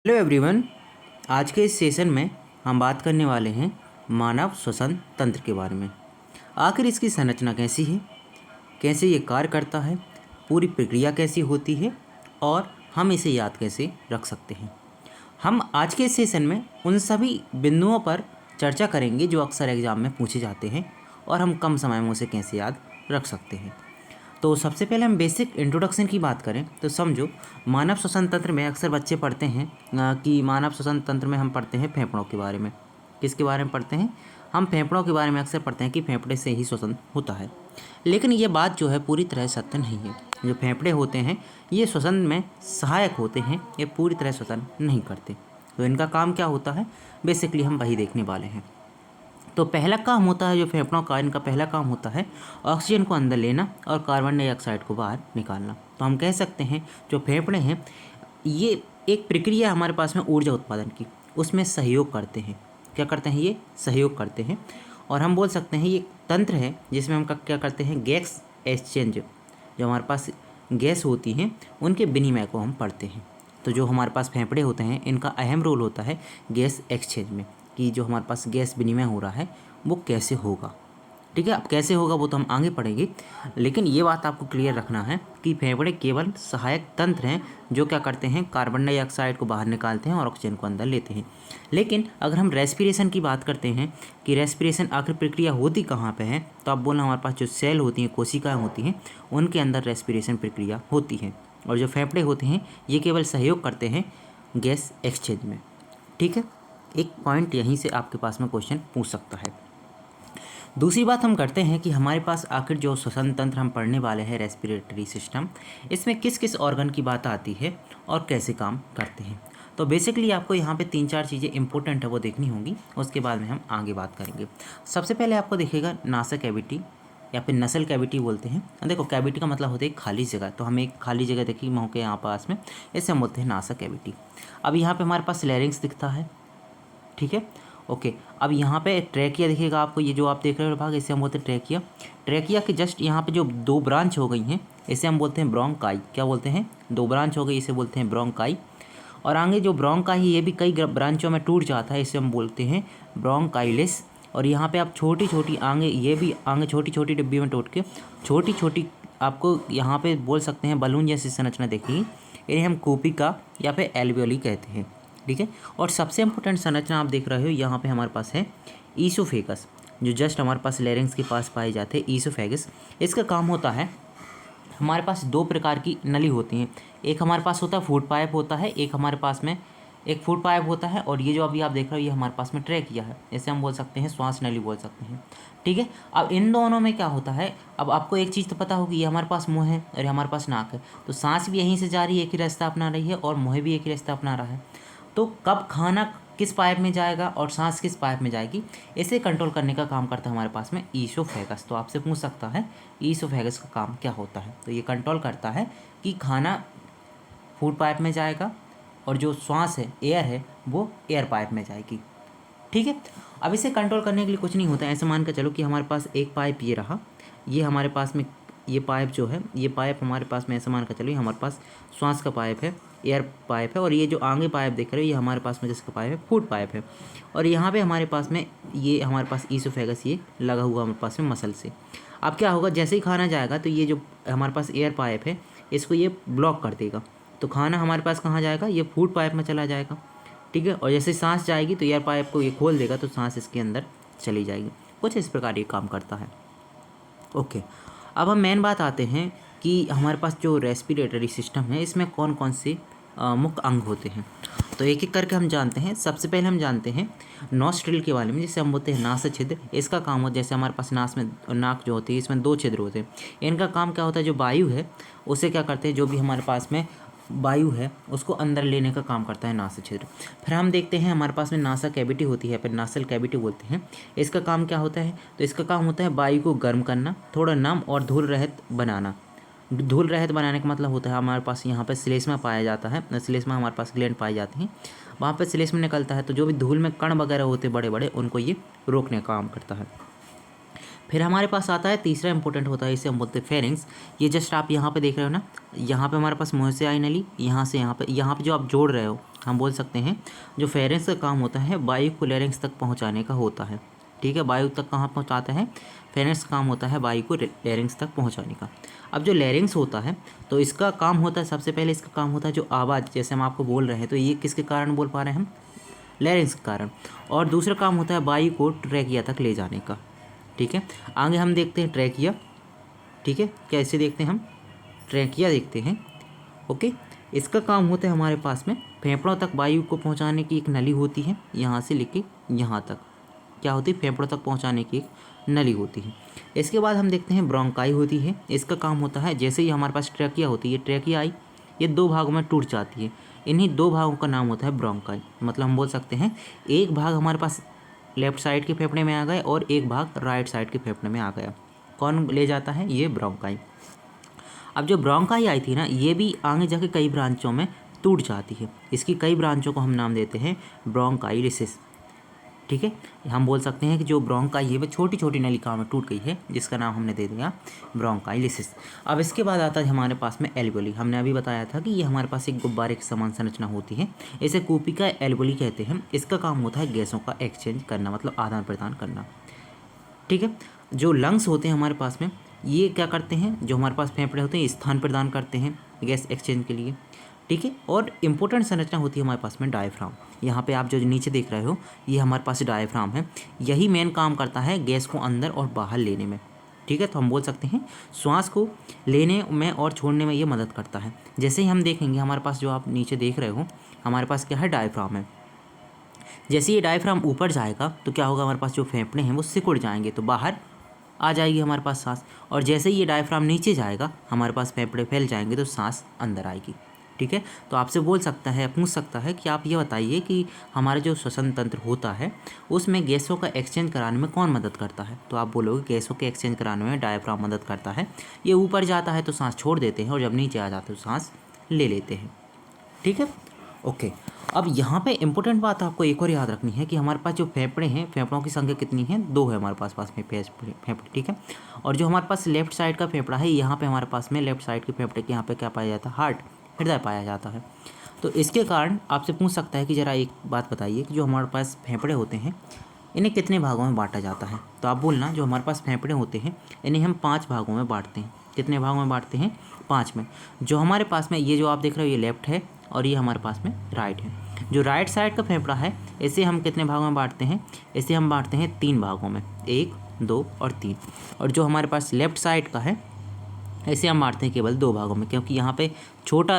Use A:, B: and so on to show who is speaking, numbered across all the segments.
A: Hello everyone. आज के इस सेशन में हम बात करने वाले हैं मानव श्वसन तंत्र के बारे में। आखिर इसकी संरचना कैसी है, कैसे ये कार्य करता है, पूरी प्रक्रिया कैसी होती है और हम इसे याद कैसे रख सकते हैं। हम आज के इस सेशन में उन सभी बिंदुओं पर चर्चा करेंगे जो अक्सर एग्जाम में पूछे जाते हैं और हम कम समय में उसे कैसे याद रख सकते हैं। तो सबसे पहले हम बेसिक इंट्रोडक्शन की बात करें तो समझो, मानव श्वसन तंत्र में अक्सर बच्चे पढ़ते हैं कि मानव श्वसन तंत्र में हम पढ़ते हैं फेफड़ों के बारे में। किसके बारे में पढ़ते हैं? हम फेफड़ों के बारे में अक्सर पढ़ते हैं कि फेफड़े से ही श्वसन होता है। लेकिन ये बात जो है पूरी तरह सत्य नहीं है। जो फेफड़े होते हैं ये श्वसन में सहायक होते हैं, ये पूरी तरह श्वसन नहीं करते। तो इनका काम क्या होता है, बेसिकली हम वही देखने वाले हैं। तो पहला काम होता है जो फेफड़ों का, इनका पहला काम होता है ऑक्सीजन को अंदर लेना और कार्बन डाइऑक्साइड को बाहर निकालना। तो हम कह सकते हैं जो फेफड़े हैं ये एक प्रक्रिया हमारे पास में ऊर्जा उत्पादन की, उसमें सहयोग करते हैं। क्या करते हैं? ये सहयोग करते हैं। और हम बोल सकते हैं ये तंत्र है जिसमें हम क्या करते हैं, गैस एक्सचेंज, जो हमारे पास गैस होती हैं उनके विनिमय को हम पढ़ते हैं। तो जो हमारे पास फेफड़े होते हैं इनका अहम रोल होता है गैस एक्सचेंज में, कि जो हमारे पास गैस विनिमय हो रहा है वो कैसे होगा। ठीक है, अब कैसे होगा वो तो हम आगे पढ़ेंगे, लेकिन ये बात आपको क्लियर रखना है कि फेफड़े केवल सहायक तंत्र हैं जो क्या करते हैं, कार्बन डाइऑक्साइड को बाहर निकालते हैं और ऑक्सीजन को अंदर लेते हैं। लेकिन अगर हम रेस्पिरेशन की बात करते हैं कि रेस्पिरेशन आखिर प्रक्रिया होती कहाँ पे है, तो आप बोलना हमारे पास जो सेल होती हैं, कोशिकाएँ होती हैं, उनके अंदर रेस्पिरेशन प्रक्रिया होती है। और जो फेफड़े होते हैं ये केवल सहयोग करते हैं गैस एक्सचेंज में। ठीक है, एक पॉइंट यहीं से आपके पास में क्वेश्चन पूछ सकता है। दूसरी बात हम करते हैं कि हमारे पास आखिर जो श्वसन तंत्र हम पढ़ने वाले हैं, रेस्पिरेटरी सिस्टम, इसमें किस किस ऑर्गन की बात आती है और कैसे काम करते हैं। तो बेसिकली आपको यहाँ पे 3-4 चीज़ें इंपॉर्टेंट है वो देखनी होंगी, उसके बाद में हम आगे बात करेंगे। सबसे पहले आपको दिखेगा नासा कैविटी या फिर नसल कैविटी बोलते हैं। देखो, कैविटी का मतलब होता है खाली जगह, तो हमें एक खाली जगह देखी मुँह के यहाँ पास में, इसे हम बोलते हैं नासा कैविटी। अब यहाँ पे हमारे पास लैरिंक्स दिखता है। ठीक है, ओके। अब यहाँ पे ट्रैकिया दिखेगा आपको, ये जो आप देख रहे हो भाग, इसे हम बोलते हैं ट्रैकिया। ट्रैकिया के जस्ट यहाँ पे जो 2 ब्रांच हो गई हैं इसे हम बोलते हैं ब्रोंकाई। क्या बोलते हैं? 2 ब्रांच हो गई, इसे बोलते हैं ब्रोंकाई। और आगे जो ब्रोंकाई है ये भी कई ब्रांचों में टूट जाता है, इसे हम बोलते हैं ब्रोंकाइलिस। और यहाँ पे आप छोटी छोटी आगे, ये भी आगे छोटी छोटी डिब्बी में टूट के छोटी छोटी आपको यहाँ पे बोल सकते हैं बलून जैसी संरचना देखिए, इन्हें हम कूपिका या फिर एल्वियोली कहते हैं। ठीक है, और सबसे इंपॉर्टेंट संरचना आप देख रहे हो यहाँ पे हमारे पास है ईसोफेगस, जो जस्ट हमारे पास लैरिंक्स के पास पाए जाते हैं ईसोफेगस। इसका काम होता है, हमारे पास 2 प्रकार की नली होती हैं। एक हमारे पास होता है फूड पाइप होता है, एक हमारे पास में एक फूड पाइप होता है, और ये जो अभी आप देख रहे हो ये हमारे पास में ट्रैकिया है, इसे हम बोल सकते हैं श्वास नली बोल सकते हैं। ठीक है, अब इन दोनों में क्या होता है, अब आपको एक चीज़ तो पता होगी, ये हमारे पास मुँह है और ये हमारे पास नाक है, तो सांस भी यहीं से जा रही है, एक ही रास्ता अपना रही है, और मुँह भी एक ही रास्ता अपना रहा है। तो कब खाना किस पाइप में जाएगा और सांस किस पाइप में जाएगी, इसे कंट्रोल करने का काम करता है हमारे पास में ईसोफेगस। तो आपसे पूछ सकता है ईसोफेगस का काम क्या होता है, तो ये कंट्रोल करता है कि खाना फूड पाइप में जाएगा और जो श्वास है, एयर है, वो एयर पाइप में जाएगी। ठीक है, अब इसे कंट्रोल करने के लिए कुछ नहीं होता है। ऐसे मान कर चलो कि हमारे पास एक पाइप ये रहा, ये हमारे पास में ये पाइप जो है, ये पाइप हमारे पास में, ऐसे मान कर चलो ये हमारे पास श्वास का पाइप है, एयर पाइप है, और ये जो आगे पाइप देख रहे हो ये हमारे पास में जिसका पाइप है फूड पाइप है। और यहाँ पे हमारे पास में ये हमारे पास ईसोफेगस ये लगा हुआ हमारे पास में मसल से। अब क्या होगा, जैसे ही खाना जाएगा तो ये जो हमारे पास एयर पाइप है इसको ये ब्लॉक कर देगा, तो खाना हमारे पास कहाँ जाएगा, ये फूड पाइप में चला जाएगा। ठीक है, और जैसे सांस जाएगी तो एयर पाइप को ये खोल देगा, तो सांस इसके अंदर चली जाएगी। कुछ इस प्रकार ये काम करता है। ओके, अब हम मेन बात आते हैं कि हमारे पास जो रेस्पिरेटरी सिस्टम है इसमें कौन कौन से मुख्य अंग होते हैं। तो एक एक करके हम जानते हैं। सबसे पहले हम जानते हैं नॉस्ट्रिल के बारे में, जिसे हम बोलते हैं नासा छिद्र। इसका काम हो, जैसे हमारे पास नाक जो होती है इसमें 2 छिद्र होते हैं। इनका काम क्या होता है, जो वायु है उसे क्या करते हैं, जो भी हमारे पास में वायु है उसको अंदर लेने का काम करता है नासा छिद्र। फिर हम देखते हैं हमारे पास में नासा कैविटी होती है, फिर नासल कैविटी बोलते हैं। इसका काम क्या होता है, तो इसका काम होता है वायु को गर्म करना, थोड़ा नम और धूल रहित बनाना। धूल रहित बनाने का मतलब होता है हमारे पास यहाँ पर श्लेष्मा पाया जाता है, श्लेष्मा हमारे पास ग्लैंड पाई जाती हैं, वहाँ पर श्लेष्मा निकलता है, तो जो भी धूल में कण वगैरह होते बड़े बड़े उनको ये रोकने का काम करता है। फिर हमारे पास आता है तीसरा इंपॉर्टेंट होता है, इसे हम बोलते हैं फेरिंग्स। ये जस्ट आप यहाँ पे देख रहे हो ना, यहाँ पे हमारे पास मुँह से आई नली, यहाँ से यहाँ पे जो आप जोड़ रहे हो, हम बोल सकते हैं जो फेरिंग्स का काम होता है वायु को लैरिंग्स तक पहुँचाने का होता है। ठीक है, वायु तक कहाँ पहुँचाता है, फेरिंग्स का काम होता है वायु को लैरिंग्स तक पहुँचाने का। अब जो लैरिंग्स होता है तो इसका काम होता है, सबसे पहले इसका काम होता है जो आवाज़, जैसे हम आपको बोल रहे हैं तो ये किसके कारण बोल पा रहे हैं हम, लैरिंग्स के कारण। और दूसरा काम होता है वायु को ट्रैकिया तक ले जाने का। ठीक है, आगे हम देखते हैं ट्रैकिया। ठीक है, कैसे देखते हैं हम, ट्रैकिया देखते हैं। ओके, इसका काम होता है हमारे पास में फेफड़ों तक वायु को पहुंचाने की एक नली होती है, यहाँ से लेके यहाँ तक क्या होती है, फेफड़ों तक पहुंचाने की एक नली होती है। इसके बाद हम देखते हैं ब्रोंकाई होती है। इसका काम होता है जैसे ही हमारे पास ट्रैकिया होती है, ट्रैकिया आई, ये दो भागों में टूट जाती है, इन्हीं दो भागों का नाम होता है ब्रोंकाई। मतलब हम बोल सकते हैं एक भाग हमारे पास लेफ्ट साइड के फेफड़े में आ गए और एक भाग राइट साइड के फेफड़े में आ गया। कौन ले जाता है, ये ब्रोंकाई। अब जो ब्रोंकाई आई थी ना, ये भी आगे जाके कई ब्रांचों में टूट जाती है। इसकी कई ब्रांचों को हम नाम देते हैं ब्रोंकाइलिसिस। ठीक है, हम बोल सकते हैं कि जो ब्रोंकाई है वो छोटी छोटी नलिकाओं में टूट गई है, जिसका नाम हमने दे दिया ब्रोंकाइलिसिस। अब इसके बाद आता है हमारे पास में एल्वेओली। हमने अभी बताया था कि ये हमारे पास एक गुब्बारे की समान संरचना होती है, इसे कूपिका एल्वेओली कहते हैं। इसका काम होता है गैसों का एक्सचेंज करना, मतलब आदान प्रदान करना। ठीक है, जो लंग्स होते हैं हमारे पास में, ये क्या करते हैं, जो हमारे पास फेफड़े होते हैं स्थान प्रदान करते हैं गैस एक्सचेंज के लिए। ठीक है, और इम्पोर्टेंट संरचना होती है हमारे पास में डायफ्राम। यहाँ पे आप जो नीचे देख रहे हो, ये हमारे पास डायफ्राम है, यही मेन काम करता है गैस को अंदर और बाहर लेने में। ठीक है, तो हम बोल सकते हैं श्वास को लेने में और छोड़ने में ये मदद करता है। जैसे ही हम देखेंगे हमारे पास जो आप नीचे देख रहे हो, हमारे पास क्या है, डायफ्राम है। जैसे ये डायफ्राम ऊपर जाएगा तो क्या होगा, हमारे पास जो फेफड़े हैं वो सिकुड़ जाएंगे, तो बाहर आ जाएगी हमारे पास सांस। और जैसे ही ये डायफ्राम नीचे जाएगा, हमारे पास फेफड़े फैल जाएंगे, तो सांस अंदर आएगी। ठीक है, तो आपसे बोल सकता है, पूछ सकता है कि आप ये बताइए कि हमारा जो श्वसन तंत्र होता है उसमें गैसों का एक्सचेंज कराने में कौन मदद करता है। तो आप बोलोगे गैसों के एक्सचेंज कराने में डायफ्राम मदद करता है। ये ऊपर जाता है तो सांस छोड़ देते हैं, और जब नीचे आ जाते हैं तो सांस ले लेते हैं। ठीक है, ओके। अब यहाँ पे इंपॉर्टेंट बात आपको एक और याद रखनी है कि हमारे पास जो फेफड़े हैं, फेफड़ों की संख्या कितनी है, दो है हमारे पास में फेफड़े। ठीक है, और जो हमारे पास लेफ्ट साइड का फेफड़ा है, यहाँ पे हमारे पास में लेफ्ट साइड के फेफड़े के यहाँ पे क्या पाया जाता है, हार्ट, हृदय पाया जाता है। तो इसके कारण आपसे पूछ सकता है कि ज़रा एक बात बताइए कि जो हमारे पास फेफड़े होते हैं इन्हें कितने भागों में बांटा जाता है। तो आप बोलना, जो हमारे पास फेफड़े होते हैं इन्हें हम 5 भागों में बांटते हैं। कितने भागों में बांटते हैं, 5 में। जो हमारे पास में ये जो आप देख रहे हो, ये लेफ्ट है और ये हमारे पास में राइट है। जो राइट साइड का फेफड़ा है इसे हम कितने भागों में बांटते हैं, इसे हम बांटते हैं 3 भागों में, 1, 2 और 3। और जो हमारे पास लेफ्ट साइड का है इसे हम बांटते हैं केवल 2 भागों में, क्योंकि यहाँ पे छोटा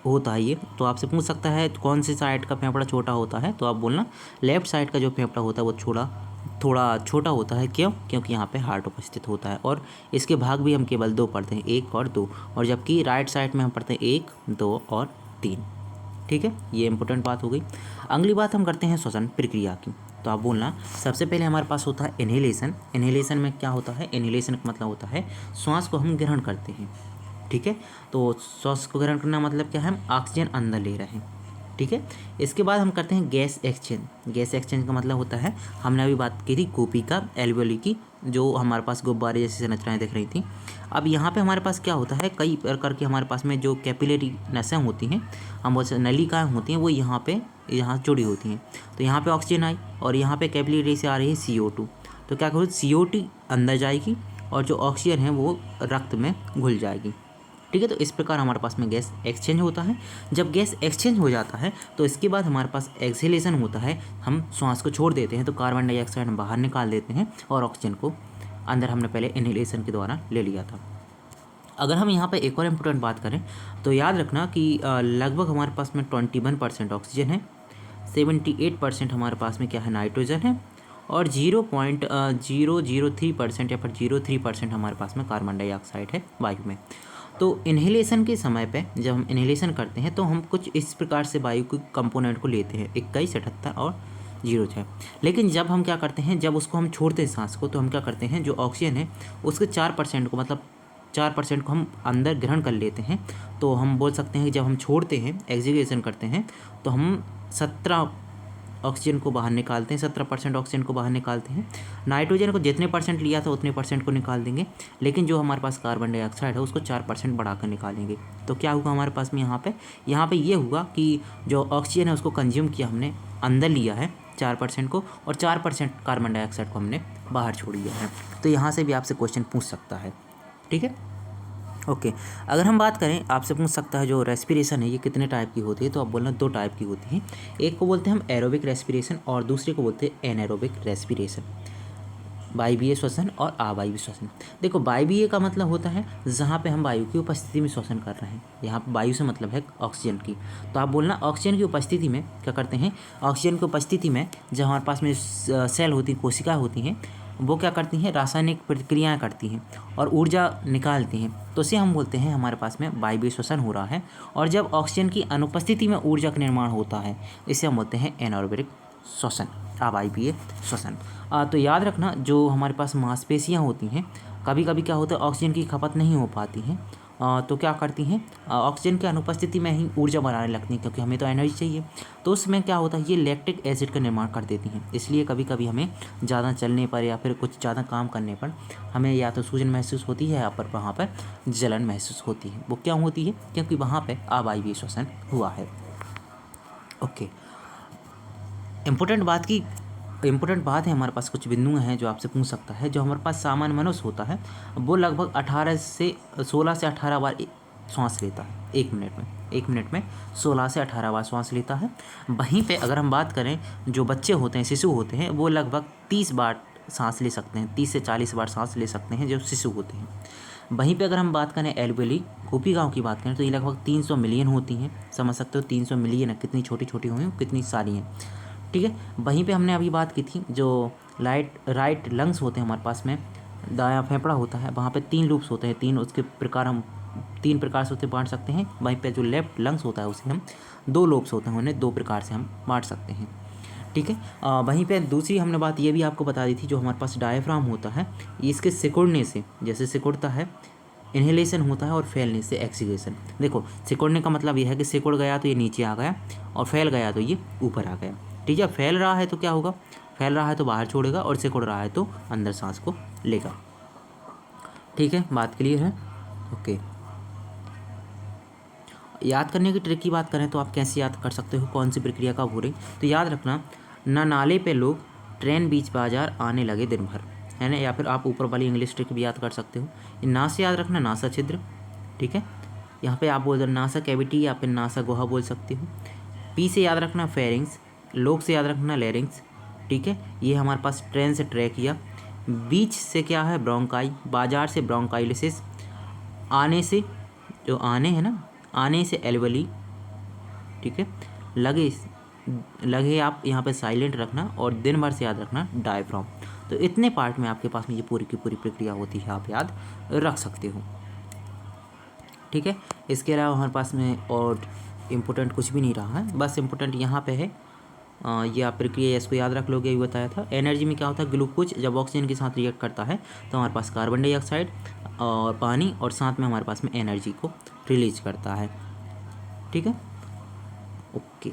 A: होता है ये। तो आपसे पूछ सकता है कौन सी साइड का फेफड़ा छोटा होता है, तो आप बोलना लेफ्ट साइड का जो फेफड़ा होता है वो थोड़ा छोटा होता है। क्यों, क्योंकि यहाँ पे हार्ट उपस्थित होता है, और इसके भाग भी हम केवल 2 पढ़ते हैं, 1 और 2। और जबकि राइट साइड में हम पढ़ते हैं 1, 2 और 3। ठीक है, ये इंपॉर्टेंट बात हो गई। अगली बात हम करते हैं श्वसन प्रक्रिया की। तो आप बोलना, सबसे पहले हमारे पास होता है इनहेलेशन। इनहेलेशन में क्या होता है, इनहेलेशन का मतलब होता है श्वास को हम ग्रहण करते हैं। ठीक है, तो श्वास को ग्रहण करना मतलब क्या है, हम ऑक्सीजन अंदर ले रहे हैं। ठीक है, इसके बाद हम करते हैं गैस एक्सचेंज। गैस एक्सचेंज का मतलब होता है, हमने अभी बात की थी कूपिका एल्वेओली की, जो हमारे पास गुब्बारे जैसी संरचनाएं दिख रही थी। अब यहाँ पे हमारे पास क्या होता है, कई प्रकार के हमारे पास में जो कैपिलरी नसें होती हैं, हम बहुत नलिकाएँ होती हैं, वो यहाँ जुड़ी होती हैं। तो यहाँ पे ऑक्सीजन आई और यहाँ पे कैपिलरी से आ रही है CO2। तो क्या करूँ, CO2 अंदर जाएगी और जो ऑक्सीजन है वो रक्त में घुल जाएगी। ठीक है, तो इस प्रकार हमारे पास में गैस एक्सचेंज होता है। जब गैस एक्सचेंज हो जाता है तो इसके बाद हमारे पास एक्सहेलेशन होता है। हम श्वास को छोड़ देते हैं तो कार्बन डाइऑक्साइड हम बाहर निकाल देते हैं और ऑक्सीजन को अंदर हमने पहले इनहेलेशन के द्वारा ले लिया था। अगर हम यहाँ पे एक और इम्पोर्टेंट बात करें तो याद रखना कि लगभग हमारे पास में 21% ऑक्सीजन है, 78% हमारे पास में क्या है, नाइट्रोजन है, और 0.003% या फिर 0.3% हमारे पास में कार्बन डाइऑक्साइड है वायु में। तो इन्हेलेशन के समय पे जब हम इन्हेलेशन करते हैं तो हम कुछ इस प्रकार से वायु के कंपोनेंट को लेते हैं, 21, 78 और 06। लेकिन जब हम क्या करते हैं, जब उसको हम छोड़ते हैं सांस को, तो हम क्या करते हैं, जो ऑक्सीजन है उसके 4% को, मतलब 4% को हम अंदर ग्रहण कर लेते हैं। तो हम बोल सकते हैं कि जब हम छोड़ते हैं, एक्सहेलेशन करते हैं, तो हम ऑक्सीजन को बाहर निकालते हैं, 17% ऑक्सीजन को बाहर निकालते हैं। नाइट्रोजन को जितने परसेंट लिया था उतने परसेंट को निकाल देंगे, लेकिन जो हमारे पास कार्बन डाइऑक्साइड है उसको 4% बढ़ाकर निकालेंगे। तो क्या होगा हमारे पास में यहाँ पे ये हुआ कि जो ऑक्सीजन है उसको कंज्यूम किया हमने, अंदर लिया है 4% को, और 4% कार्बन डाइऑक्साइड को हमने बाहर छोड़ दिया है। तो यहाँ से भी आपसे क्वेश्चन पूछ सकता है, ठीक है। ओके, अगर हम बात करें, आपसे पूछ सकता है जो रेस्पिरेशन है ये कितने टाइप की होती है, तो आप बोलना 2 टाइप की होती है। एक को बोलते हैं हम एरोबिक रेस्पिरेशन और दूसरे को बोलते हैं एनारोबिक रेस्पिरेशन, वायवीय श्वसन और अवायवीय श्वसन। देखो, वायवीय का मतलब होता है जहाँ पे हम वायु की उपस्थिति में श्वसन कर रहे हैं। यहाँ पे वायु से मतलब है ऑक्सीजन की, तो आप बोलना ऑक्सीजन की उपस्थिति में क्या करते हैं, ऑक्सीजन की उपस्थिति में जब हमारे पास में सेल होती हैं, कोशिका होती हैं, वो क्या करती हैं, रासायनिक प्रतिक्रियाएँ करती हैं और ऊर्जा निकालती हैं, तो इसे हम बोलते हैं हमारे पास में वायवीय श्वसन हो रहा है। और जब ऑक्सीजन की अनुपस्थिति में ऊर्जा का निर्माण होता है, इसे हम बोलते हैं एनारोबिक श्वसन, अवायवीय श्वसन। तो याद रखना, जो हमारे पास मांसपेशियाँ होती हैं, कभी कभी क्या होता है ऑक्सीजन की खपत नहीं हो पाती हैं, तो क्या करती हैं, ऑक्सीजन की अनुपस्थिति में ही ऊर्जा बनाने लगती हैं, क्योंकि हमें तो एनर्जी चाहिए। तो उसमें क्या होता है, ये लैक्टिक एसिड का निर्माण कर देती हैं। इसलिए कभी कभी हमें ज़्यादा चलने पर या फिर कुछ ज़्यादा काम करने पर हमें या तो सूजन महसूस होती है या पर वहाँ पर जलन महसूस होती है। वो क्यों होती है, क्योंकि वहाँ पर अवायवीय श्वसन हुआ है। ओके, इम्पोर्टेंट बात है, हमारे पास कुछ बिंदु हैं जो आपसे पूछ सकता है। जो हमारे पास सामान्य मनुष्य होता है वो लगभग 16 से 18 बार सांस लेता है 1 मिनट में। 1 मिनट में 16 से 18 बार सांस लेता है। वहीं पे अगर हम बात करें, जो बच्चे होते हैं, शिशु होते हैं, वो लगभग 30 बार सांस ले सकते हैं, 30 से 40 बार सांस ले सकते हैं जो शिशु होते हैं। वहीं पे अगर हम बात करें एल्वेली गोपी गाँव की बात करें, तो ये लगभग 300 मिलियन होती हैं। समझ सकते हो 300 मिलियन है, कितनी छोटी छोटी हुई कितनी सारी हैं, ठीक है। वहीं पे हमने अभी बात की थी, जो राइट लंग्स होते हैं हमारे पास में, दायां फेफड़ा होता है, वहाँ पे 3 लूप्स होते हैं, 3 उसके प्रकार हम 3 प्रकार से उसे बांट सकते हैं। वहीं पे जो लेफ्ट लंग्स होता है उसे हम 2 लोब्स होते हैं, उन्हें 2 प्रकार से हम बांट सकते हैं, ठीक है। वहीं पे दूसरी हमने बात ये भी आपको बता दी थी, जो हमारे पास डायफ्राम होता है, इसके सिकुड़ने से, जैसे सिकुड़ता है इन्हेलेशन होता है और फैलने से एक्सहेलेशन। देखो, सिकुड़ने का मतलब यह है कि सिकुड़ गया तो ये नीचे आ गया और फैल गया तो ये ऊपर आ गया, ठीक है। फैल रहा है तो क्या होगा, फैल रहा है तो बाहर छोड़ेगा और सिकुड़ रहा है तो अंदर सांस को लेगा, ठीक है। बात क्लियर है, ओके। याद करने की ट्रिक की बात करें तो आप कैसे याद कर सकते हो कौन सी प्रक्रिया कब हो रही, तो याद रखना, ना नाले पे लोग, ट्रेन बीच बाजार आने लगे दिन भर, है ना। या फिर आप ऊपर वाली इंग्लिश ट्रिक भी याद कर सकते हो। ना से याद रखना नासा छिद्र, ठीक है। यहाँ पे आप बोल दो नासा कैविटी या फिर नासा गुहा बोल सकते हो। पी से याद रखना फेरिंग्स, लोग से याद रखना लेरिंग्स, ठीक है। ये हमारे पास ट्रेन से ट्रैकिया, बीच से क्या है ब्रोंकाई, बाजार से ब्रोंकाइलिसिस, आने से, जो आने है ना, आने से एल्वेली, ठीक है। लगे आप यहाँ पे साइलेंट रखना, और दिन भर से याद रखना डायफ्राम। तो इतने पार्ट में आपके पास में ये पूरी की पूरी प्रक्रिया होती है, आप याद रख सकते हो, ठीक है। इसके अलावा हमारे पास में और इम्पोर्टेंट कुछ भी नहीं रहा है, बस इम्पोर्टेंट यहाँ पे है, ये आप प्रक्रिया इसको याद रख लोगे, अभी बताया था। एनर्जी में क्या होता है, ग्लूकोज जब ऑक्सीजन के साथ रिएक्ट करता है तो हमारे पास कार्बन डाइऑक्साइड और पानी, और साथ में हमारे पास में एनर्जी को रिलीज करता है, ठीक है, ओके।